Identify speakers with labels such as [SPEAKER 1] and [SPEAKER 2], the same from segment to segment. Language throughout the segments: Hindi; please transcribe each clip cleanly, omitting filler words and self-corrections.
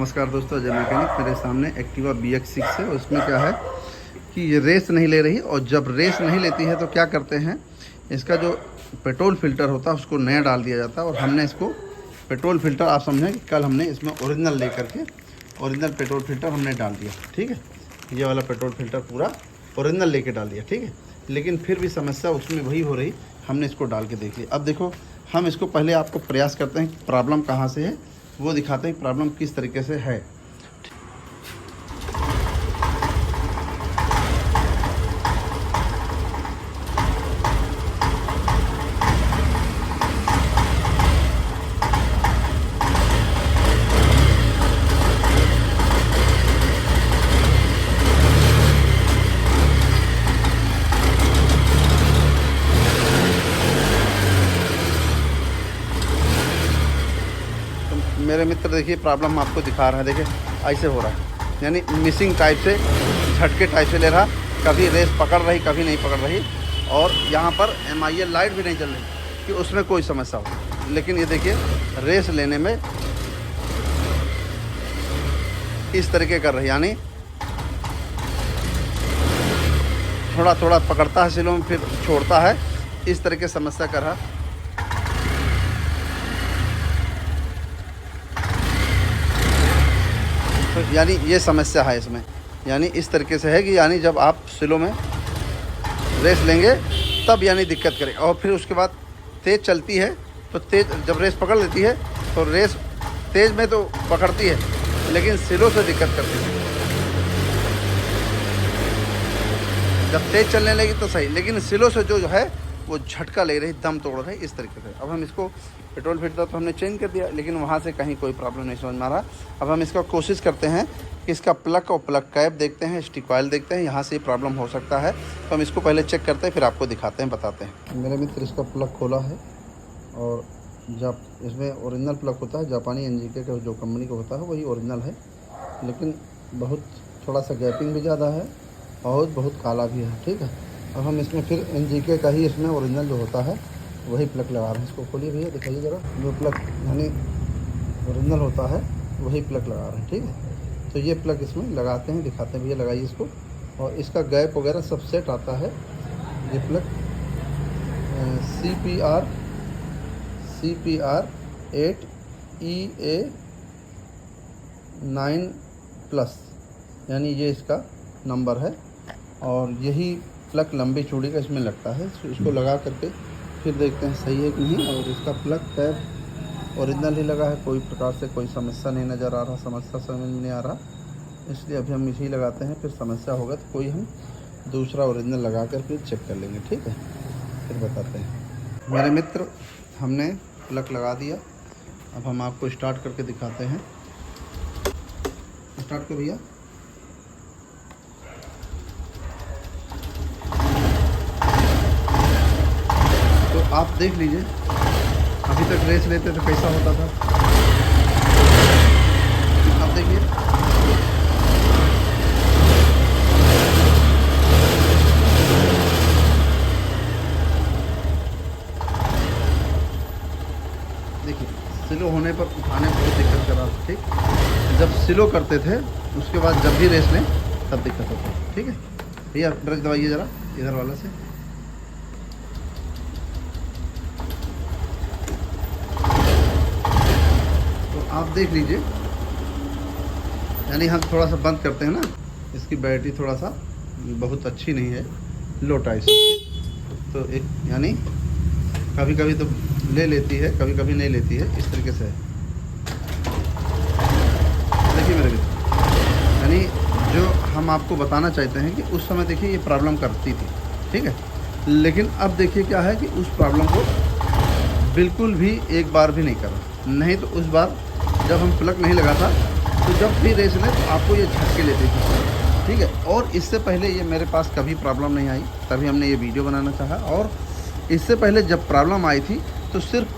[SPEAKER 1] नमस्कार दोस्तों, अजय मैकेनिक। मेरे सामने एक्टिवा BX6 है। उसमें क्या है कि ये रेस नहीं ले रही, और जब रेस नहीं लेती है तो क्या करते हैं, इसका जो पेट्रोल फिल्टर होता है उसको नया डाल दिया जाता है। और हमने इसको पेट्रोल फिल्टर, आप समझें कि कल हमने इसमें ओरिजिनल ले करके ओरिजिनल पेट्रोल फिल्टर हमने डाल दिया। ठीक है, ये वाला पेट्रोल फिल्टर पूरा ओरिजिनल लेके डाल दिया। ठीक है, लेकिन फिर भी समस्या उसमें वही हो रही। हमने इसको डाल के देख लिया। अब देखो, हम इसको पहले आपको प्रयास करते हैं कि प्रॉब्लम कहाँ से है, वो दिखाते हैं प्रॉब्लम किस तरीके से है। मेरे मित्र देखिए, प्रॉब्लम आपको दिखा रहा है। देखिए ऐसे हो रहा है, यानी मिसिंग टाइप से, झटके टाइप से ले रहा। कभी रेस पकड़ रही, कभी नहीं पकड़ रही। और यहाँ पर MIL लाइट भी नहीं चल रही कि उसमें कोई समस्या हो। लेकिन ये देखिए, रेस लेने में इस तरीके कर रही, यानी थोड़ा थोड़ा पकड़ता है सिलों में, फिर छोड़ता है। इस तरीके समस्या कर रहा। तो यानी ये समस्या है इसमें, यानी इस तरीके से है कि यानी जब आप स्लो में रेस लेंगे तब यानी दिक्कत करें। और फिर उसके बाद तेज़ चलती है तो तेज़, जब रेस पकड़ लेती है तो रेस तेज़ में तो पकड़ती है, लेकिन स्लो से दिक्कत करती है। जब तेज़ चलने लगी तो सही, लेकिन स्लो से जो है वो झटका ले रही, दम तोड़ रही, इस तरीके से। अब हम इसको पेट्रोल फिल्टर तो हमने चेंज कर दिया, लेकिन वहाँ से कहीं कोई प्रॉब्लम नहीं समझ में आ रहा। अब हम इसका कोशिश करते हैं कि इसका प्लग और प्लग कैप देखते हैं, स्टिक ऑयल देखते हैं, यहाँ से प्रॉब्लम हो सकता है। तो हम इसको पहले चेक करते हैं, फिर आपको दिखाते हैं, बताते हैं। मेरे मित्र, इसका प्लग खोला है, और जब इसमें ओरिजिनल प्लग होता है, जापानी NGK का जो कंपनी का होता है वही ओरिजिनल है, लेकिन बहुत थोड़ा सा गैपिंग भी ज़्यादा है और बहुत काला भी है। ठीक है, अब हम इसमें फिर NGK का ही इसमें ओरिजिनल जो होता है वही प्लग लगा रहे हैं। इसको खोलिए भैया, दिखाइए ज़रा। जो प्लग यानी ओरिजिनल होता है वही प्लग लगा रहे हैं। ठीक है, तो ये प्लग इसमें लगाते हैं, दिखाते हैं भैया, लगाइए इसको। और इसका गैप वगैरह सब सेट आता है। ये प्लग CPR 8EA9+, यानी ये इसका नंबर है। और यही प्लग लंबी चौड़ी का इसमें लगता है। इसको लगा करके फिर देखते हैं सही है कि नहीं। और इसका प्लग कैप ओरिजिनल ही लगा है, कोई प्रकार से कोई समस्या नहीं नज़र आ रहा, समस्या समझ में नहीं आ रहा। इसलिए अभी हम इसी लगाते हैं, फिर समस्या होगा तो कोई हम दूसरा ओरिजिनल लगा कर फिर चेक कर लेंगे। ठीक है, फिर बताते हैं। मेरे मित्र, हमने प्लग लगा दिया। अब हम आपको स्टार्ट करके दिखाते हैं। स्टार्ट कर भैया। तो आप देख लीजिए, अभी तक रेस लेते तो कैसा होता था। आप देखिए, देखिए स्लो होने पर उठाने में बहुत दिक्कत कर रहा था। ठीक, जब स्लो करते थे उसके बाद जब भी रेस लें तब दिक्कत होती है। ठीक है भैया, ब्रेक दबाइए ज़रा इधर वाला से। आप देख लीजिए, यानी हम थोड़ा सा बंद करते हैं ना, इसकी बैटरी थोड़ा सा बहुत अच्छी नहीं है, लो टाइप से। तो एक यानी कभी कभी तो ले लेती है, कभी कभी नहीं लेती है, इस तरीके से है। देखिए मेरे मित्र, यानी जो हम आपको बताना चाहते हैं कि उस समय देखिए ये प्रॉब्लम करती थी। ठीक है, लेकिन अब देखिए क्या है कि उस प्रॉब्लम को बिल्कुल भी एक बार भी नहीं करा। नहीं तो उस बार जब हम प्लग नहीं लगा था तो जब भी रेस लें तो आपको ये झटके लेते थे। ठीक है, और इससे पहले ये मेरे पास कभी प्रॉब्लम नहीं आई, तभी हमने ये वीडियो बनाना चाहा। और इससे पहले जब प्रॉब्लम आई थी तो सिर्फ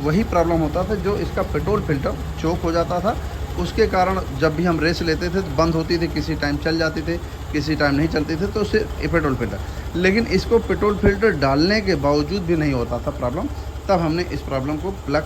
[SPEAKER 1] वही प्रॉब्लम होता था, जो इसका पेट्रोल फिल्टर चोक हो जाता था। उसके कारण जब भी हम रेस लेते थे तो बंद होती थी, किसी टाइम चल जाती थे, किसी टाइम नहीं चलती थे। तो सिर्फ पेट्रोल फिल्टर, लेकिन इसको पेट्रोल फिल्टर डालने के बावजूद भी नहीं होता था प्रॉब्लम। तब हमने इस प्रॉब्लम को प्लग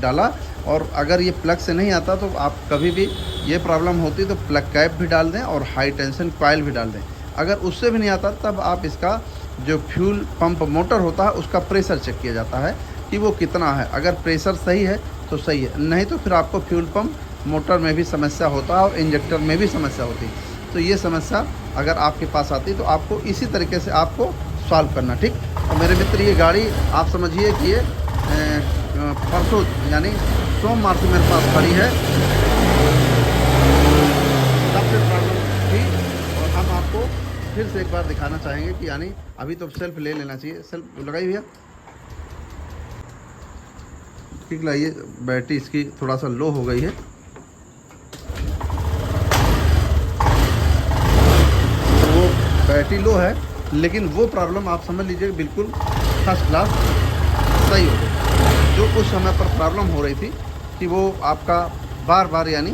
[SPEAKER 1] डाला और अगर ये प्लग से नहीं आता तो आप कभी भी ये प्रॉब्लम होती तो प्लग कैप भी डाल दें और हाई टेंशन कॉइल भी डाल दें। अगर उससे भी नहीं आता तब आप इसका जो फ्यूल पंप मोटर होता है उसका प्रेशर चेक किया जाता है कि वो कितना है। अगर प्रेशर सही है तो सही है, नहीं तो फिर आपको फ्यूल पंप मोटर में भी समस्या होता है और इंजेक्टर में भी समस्या होती है। तो ये समस्या अगर आपके पास आती तो आपको इसी तरीके से आपको सॉल्व करना, ठीक। और मेरे मित्र ये गाड़ी आप समझिए कि ये परसों यानी सोमवार से मेरे पास खड़ी है, तब से प्रॉब्लम थी। और हम आपको फिर से एक बार दिखाना चाहेंगे कि यानी अभी तो सेल्फ ले लेना चाहिए। सेल्फ लगाई भैया, ठीक लाइए। बैटरी इसकी थोड़ा सा लो हो गई है, तो वो बैटरी लो है, लेकिन वो प्रॉब्लम आप समझ लीजिए बिल्कुल फर्स्ट क्लास सही हो गई। जो उस समय पर प्रॉब्लम हो रही थी कि वो आपका बार बार यानी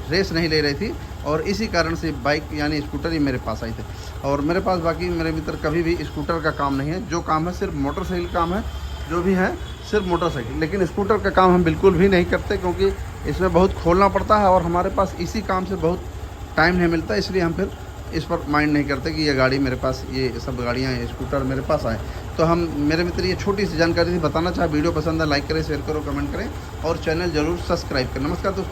[SPEAKER 1] रेस नहीं ले रही थी, और इसी कारण से बाइक यानी स्कूटर ही मेरे पास आई थी। और मेरे पास बाकी मेरे मित्र कभी भी स्कूटर का काम नहीं है, जो काम है सिर्फ मोटरसाइकिल काम है, जो भी है सिर्फ मोटरसाइकिल। लेकिन स्कूटर का काम हम बिल्कुल भी नहीं करते, क्योंकि इसमें बहुत खोलना पड़ता है और हमारे पास इसी काम से बहुत टाइम नहीं मिलता, इसलिए हम फिर इस पर माइंड नहीं करते कि ये गाड़ी मेरे पास, ये सब गाड़ियाँ स्कूटर मेरे पास आए। तो हम मेरे मित्र ये छोटी सी जानकारी थी बताना चाहे। वीडियो पसंद है लाइक करें, शेयर करो, कमेंट करें और चैनल ज़रूर सब्सक्राइब करें। नमस्कार दोस्तों।